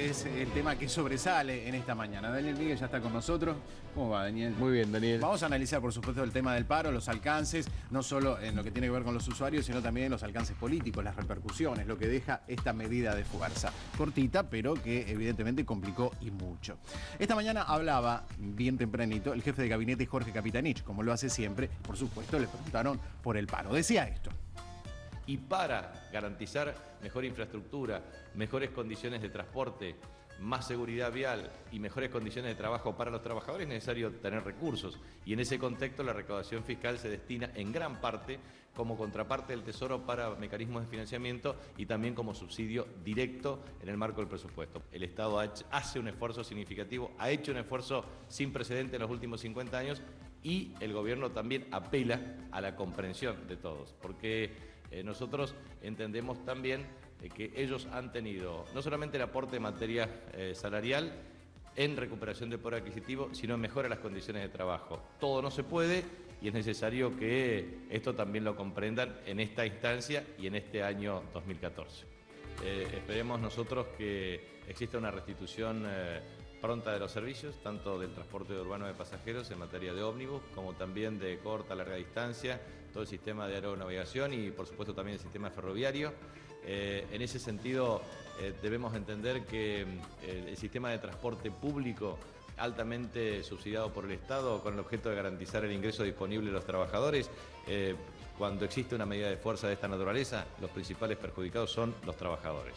es el tema que sobresale en esta mañana. Daniel Miguel ya está con nosotros. ¿Cómo va, Daniel? Muy bien, Daniel. Vamos a analizar, por supuesto, el tema del paro, los alcances, no solo en lo que tiene que ver con los usuarios, sino también los alcances políticos, las repercusiones, lo que deja esta medida de fuerza. Cortita, pero que evidentemente complicó y mucho. Esta mañana hablaba, bien tempranito, el jefe de gabinete Jorge Capitanich, como lo hace siempre. Por supuesto, le preguntaron por el paro. Decía esto. Y para garantizar mejor infraestructura, mejores condiciones de transporte, más seguridad vial y mejores condiciones de trabajo para los trabajadores es necesario tener recursos. Y en ese contexto la recaudación fiscal se destina en gran parte como contraparte del Tesoro para mecanismos de financiamiento y también como subsidio directo en el marco del presupuesto. El Estado hace un esfuerzo significativo, ha hecho un esfuerzo sin precedente en los últimos 50 años y el gobierno también apela a la comprensión de todos, porque nosotros entendemos también que ellos han tenido no solamente el aporte en materia salarial en recuperación del poder adquisitivo, sino en mejora de las condiciones de trabajo. Todo no se puede y es necesario que esto también lo comprendan en esta instancia y en este año 2014. Esperemos nosotros que exista una restitución pronta de los servicios, tanto del transporte urbano de pasajeros en materia de ómnibus, como también de corta, larga distancia, todo el sistema de aeronavegación y por supuesto también el sistema ferroviario. En ese sentido debemos entender que el sistema de transporte público altamente subsidiado por el Estado con el objeto de garantizar el ingreso disponible de los trabajadores, cuando existe una medida de fuerza de esta naturaleza, los principales perjudicados son los trabajadores.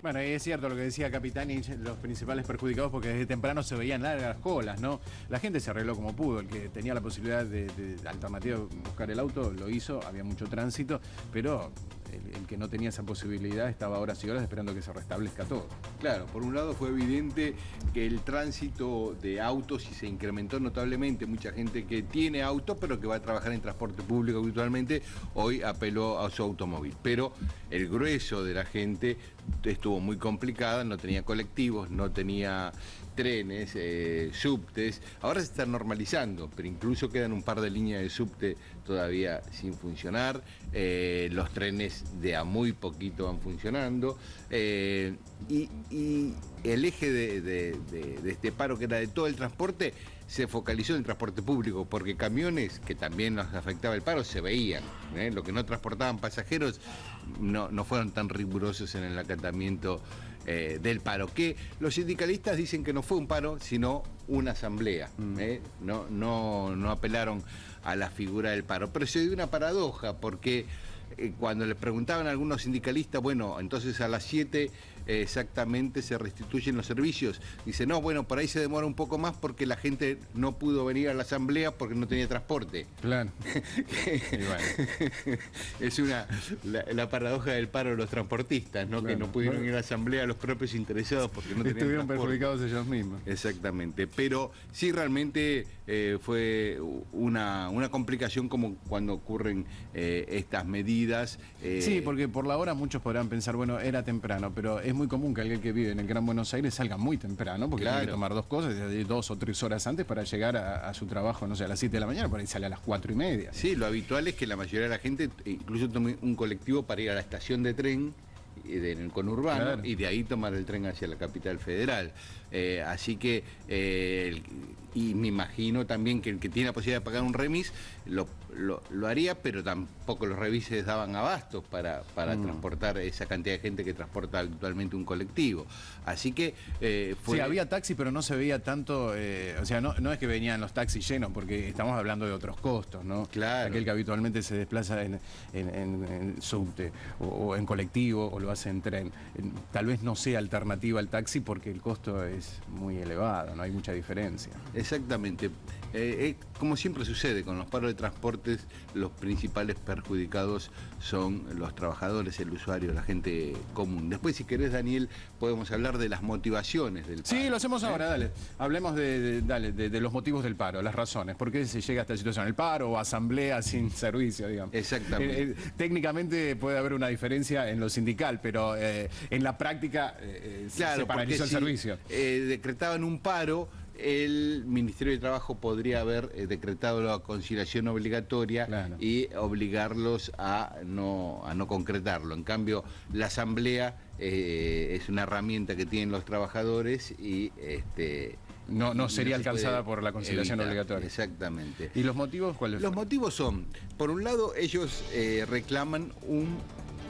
Bueno, y es cierto lo que decía Capitanich, los principales perjudicados, porque desde temprano se veían largas colas, ¿no? La gente se arregló como pudo, el que tenía la posibilidad de alternativa de buscar el auto lo hizo, había mucho tránsito, pero el que no tenía esa posibilidad estaba horas y horas esperando que se restablezca todo. Claro, por un lado fue evidente que el tránsito de autos se incrementó notablemente. Mucha gente que tiene auto pero que va a trabajar en transporte público habitualmente, hoy apeló a su automóvil. Pero el grueso de la gente estuvo muy complicada, no tenía colectivos, no tenía trenes, subtes. Ahora se están normalizando, pero incluso quedan un par de líneas de subte todavía sin funcionar. Los trenes de a muy poquito van funcionando. Y el eje de este paro, que era de todo el transporte, se focalizó en el transporte público, porque camiones, que también nos afectaba el paro, se veían. Lo que no transportaban pasajeros no fueron tan rigurosos en el acatamiento del paro, que los sindicalistas dicen que no fue un paro, sino una asamblea. No apelaron a la figura del paro, pero se dio una paradoja, porque cuando le preguntaban a algunos sindicalistas, bueno, entonces a las 7 exactamente se restituyen los servicios, dice, no, bueno, por ahí se demora un poco más porque la gente no pudo venir a la asamblea porque no tenía transporte. Claro. Es la paradoja del paro de los transportistas, ¿no? Claro. Que no pudieron ir a la asamblea los propios interesados porque no tenían estuvieron transporte. Perjudicados ellos mismos. Exactamente, pero sí realmente fue una complicación como cuando ocurren estas medidas. Sí, porque por la hora muchos podrán pensar, bueno, era temprano, pero es muy común que alguien que vive en el Gran Buenos Aires salga muy temprano, porque tiene que tomar 2 cosas, 2 o 3 horas antes para llegar a su trabajo, no sé, a las 7 de la mañana, por ahí sale a las 4:30. Sí, lo habitual es que la mayoría de la gente incluso tome un colectivo para ir a la estación de tren en el conurbano, claro, y de ahí tomar el tren hacia la capital federal. Así que, y me imagino también que el que tiene la posibilidad de pagar un remis lo haría, pero tampoco los remises daban abastos para transportar esa cantidad de gente que transporta habitualmente un colectivo. Así que sí, había taxi, pero no se veía tanto, o sea, no es que venían los taxis llenos, porque estamos hablando de otros costos, ¿no? Claro. Aquel que habitualmente se desplaza en subte o en colectivo o lo hace en tren, tal vez no sea alternativa al taxi porque el costo es muy elevado, no hay mucha diferencia. Exactamente. Como siempre sucede con los paros de transportes, los principales perjudicados son los trabajadores, el usuario, la gente común. Después, si querés, Daniel, podemos hablar de las motivaciones del paro. Sí, lo hacemos ahora, dale. Hablemos de los motivos del paro, las razones. ¿Por qué se llega a esta situación? ¿El paro o asamblea sin servicio, digamos? Exactamente. Técnicamente puede haber una diferencia en lo sindical, pero en la práctica claro, se paralizó el servicio. Decretaban un paro, el Ministerio de Trabajo podría haber decretado la conciliación obligatoria, claro, y obligarlos a no concretarlo. En cambio, la Asamblea es una herramienta que tienen los trabajadores y no sería se alcanzada puede por la conciliación evitar. obligatoria. Exactamente. ¿Y los motivos cuáles? Los motivos son, por un lado, ellos reclaman un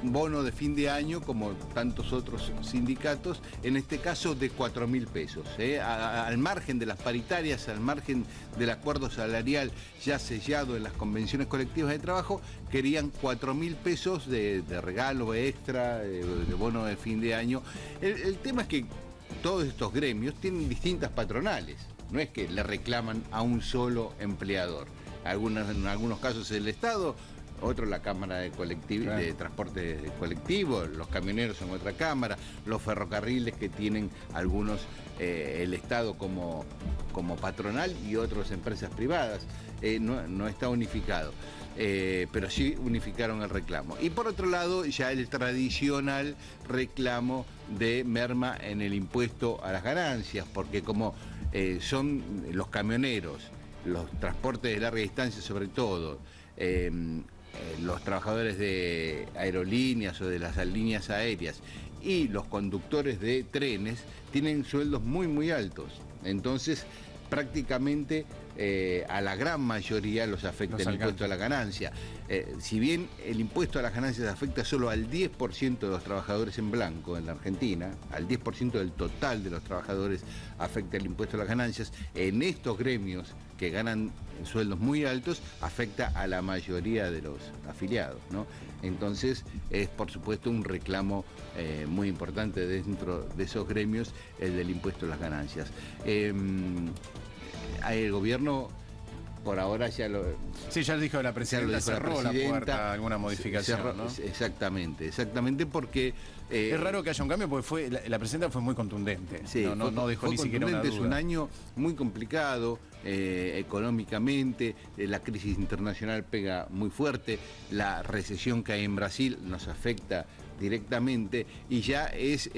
bono de fin de año, como tantos otros sindicatos, en este caso de 4.000 pesos. Al margen de las paritarias, al margen del acuerdo salarial ya sellado en las convenciones colectivas de trabajo, querían 4.000 pesos de regalo extra, de bono de fin de año. El tema es que todos estos gremios tienen distintas patronales, no es que le reclaman a un solo empleador. En algunos casos el Estado, otro la Cámara de Claro. de Transporte Colectivo, los camioneros son otra cámara, los ferrocarriles que tienen algunos el Estado como patronal y otras empresas privadas. No está unificado, pero sí unificaron el reclamo. Y por otro lado, ya el tradicional reclamo de merma en el impuesto a las ganancias, porque como son los camioneros, los transportes de larga distancia sobre todo, los trabajadores de aerolíneas o de las líneas aéreas y los conductores de trenes tienen sueldos muy altos. Entonces, prácticamente a la gran mayoría los afecta el impuesto a la ganancia. Si bien el impuesto a las ganancias afecta solo al 10% de los trabajadores en blanco en la Argentina, al 10% del total de los trabajadores afecta el impuesto a las ganancias, en estos gremios que ganan sueldos muy altos, afecta a la mayoría de los afiliados, ¿no? Entonces, es por supuesto un reclamo muy importante dentro de esos gremios, el del impuesto a las ganancias. El gobierno, por ahora ya lo... Sí, ya lo dijo la presidenta, cerró la puerta a alguna modificación, cerró, ¿no? Exactamente, porque... es raro que haya un cambio porque la presidenta fue muy contundente. Sí, no dejó ni siquiera una duda. Es un año muy complicado económicamente, la crisis internacional pega muy fuerte, la recesión que hay en Brasil nos afecta directamente y ya es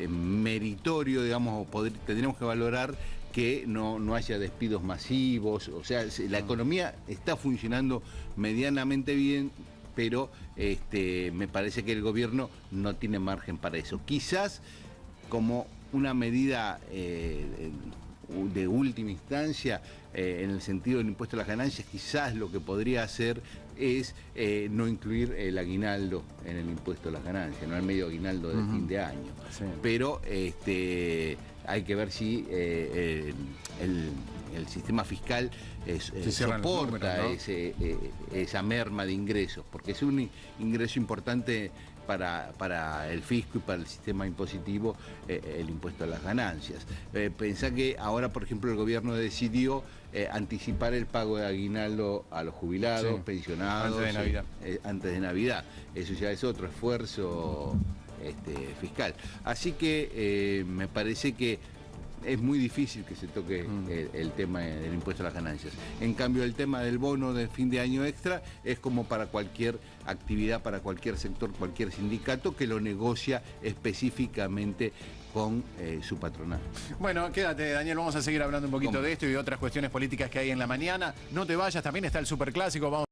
meritorio, digamos, tendríamos que valorar que no haya despidos masivos, o sea, la economía está funcionando medianamente bien, pero me parece que el gobierno no tiene margen para eso. Quizás como una medida de última instancia, en el sentido del impuesto a las ganancias, quizás lo que podría hacer es no incluir el aguinaldo en el impuesto a las ganancias, no el medio aguinaldo de fin de año. Sí. Pero hay que ver si el sistema fiscal soporta números, ¿no? esa merma de ingresos, porque es un ingreso importante para el fisco y para el sistema impositivo, el impuesto a las ganancias. Pensá que ahora, por ejemplo, el gobierno decidió anticipar el pago de aguinaldo a los jubilados, sí, pensionados, antes de Navidad. Antes de Navidad. Eso ya es otro esfuerzo fiscal. Así que me parece que es muy difícil que se toque el tema del impuesto a las ganancias. En cambio, el tema del bono de fin de año extra es como para cualquier actividad, para cualquier sector, cualquier sindicato que lo negocia específicamente con su patronal. Bueno, quédate, Daniel, vamos a seguir hablando un poquito de esto y de otras cuestiones políticas que hay en la mañana. No te vayas, también está el Superclásico. Vamos